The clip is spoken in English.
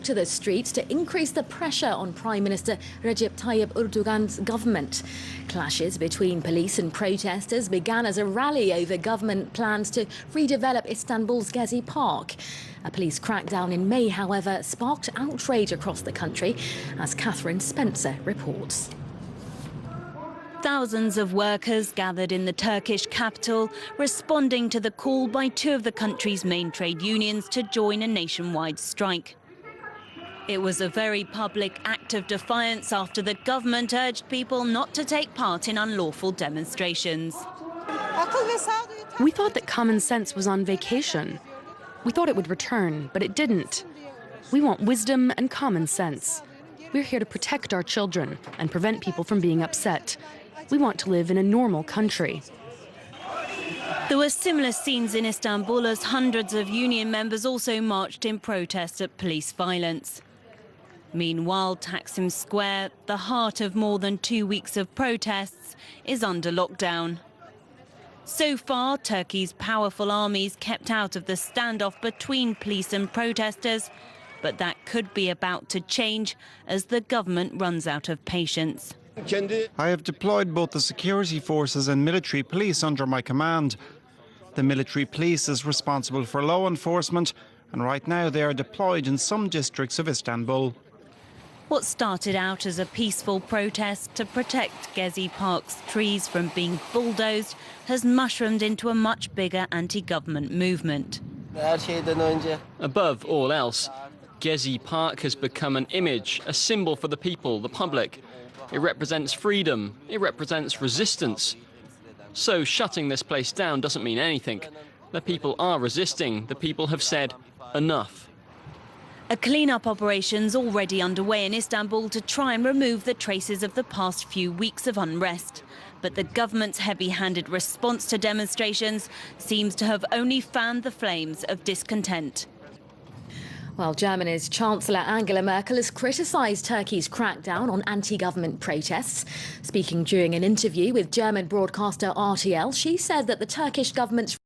to the streets to increase the pressure on Prime Minister Recep Tayyip Erdogan's government. Clashes between police and protesters began as a rally over government plans to redevelop Istanbul's Gezi Park. A police crackdown in May, however, sparked outrage across the country, as Catherine Spencer reports. Thousands of workers gathered in the Turkish capital, responding to the call by two of the country's main trade unions to join a nationwide strike. It was a very public act of defiance after the government urged people not to take part in unlawful demonstrations. We thought that common sense was on vacation. We thought it would return, but it didn't. We want wisdom and common sense. We're here to protect our children and prevent people from being upset. We want to live in a normal country. There were similar scenes in Istanbul as hundreds of union members also marched in protest at police violence. Meanwhile, Taksim Square, the heart of more than 2 weeks of protests, is under lockdown. So far, Turkey's powerful armies kept out of the standoff between police and protesters, but that could be about to change as the government runs out of patience. I have deployed both the security forces and military police under my command. The military police is responsible for law enforcement, and right now they are deployed in some districts of Istanbul. What started out as a peaceful protest to protect Gezi Park's trees from being bulldozed has mushroomed into a much bigger anti-government movement. Above all else, Gezi Park has become an image, a symbol for the people, the public. It represents freedom, it represents resistance. So shutting this place down doesn't mean anything. The people are resisting. The people have said enough. A clean-up operation's already underway in Istanbul to try and remove the traces of the past few weeks of unrest. But the government's heavy-handed response to demonstrations seems to have only fanned the flames of discontent. Well, Germany's Chancellor Angela Merkel has criticised Turkey's crackdown on anti-government protests. Speaking during an interview with German broadcaster RTL, she said that the Turkish government's